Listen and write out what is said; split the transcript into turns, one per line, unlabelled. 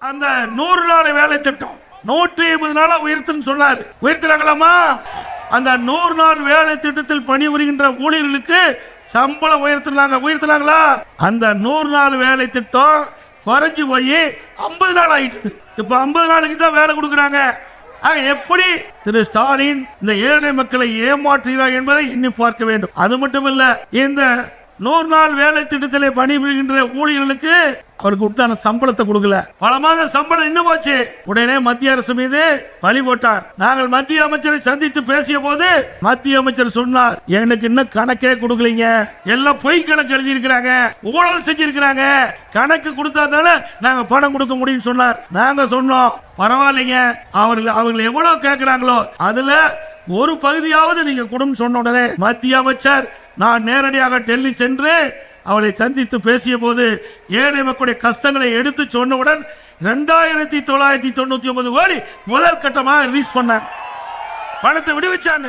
அந்த 100 நாள் வேலை திட்டம் 150 நாளா உயர்த்துன்னு சொன்னார். உயர்த்தினாங்களாமா? அந்த 100 நாள் வேலை திட்டத்தில் பணிபுரிகின்ற ஊழியர்களுக்கு சம்பளம் உயர்த்தினாங்களா? அந்த 100 நாள் வேலை திட்டம் குறைஞ்சு போய் 50 நாள் ஆயிட்டு. இப்ப 50 நாளுக்கு தான் வேலை கொடுக்குறாங்க. எப்படி திரு ஸ்டாலின் இந்த ஏழை மக்களை ஏமாற்றுகிறார் என்பதை எண்ணி பார்க்க வேண்டும். அது மட்டும் இல்ல, இந்த 100 நாள் வேலை திட்டத்திலே பணிபுரிகின்ற ஊழியர்களுக்கு அவருக்கு உண்டான சம்பளத்தை கொடுக்கல. பல மாத சம்பளம் இன்னும் போச்சு. உடனே மத்திய அரசு மீது பழி போட்டார். நாங்கள் மத்திய அமைச்சரை சந்தித்து பேசிய போது மத்திய அமைச்சர் சொன்னார், எனக்கு இன்னும் கணக்கே கொடுக்கலீங்க, எல்லாம் பொய் கணக்கு எழுதி இருக்கிறாங்க, ஊழல் செஞ்சிருக்கிறாங்க, கணக்கு கொடுத்தா தானே நாங்க பணம் கொடுக்க முடியும் சொன்னார். நாங்க சொன்னோம், பரவாயில்லைங்க, அவர்கள் எவ்வளவு கேட்கிறாங்களோ அதுல ஒரு பகுதியாவது நீங்க கொடுன்னு சொன்ன உடனே மத்திய அமைச்சர் நான் நேரடியாக டெல்லி சென்று அவளை சந்தித்து பேசிய போது ஏழை மக்களுடைய கஷ்டங்களை எடுத்து சொன்னவுடன் 2999 கோடி முதல் கட்டமாக ரிலீஸ் பண்ணாங்க, பணத்தை விடுவிச்சாங்க.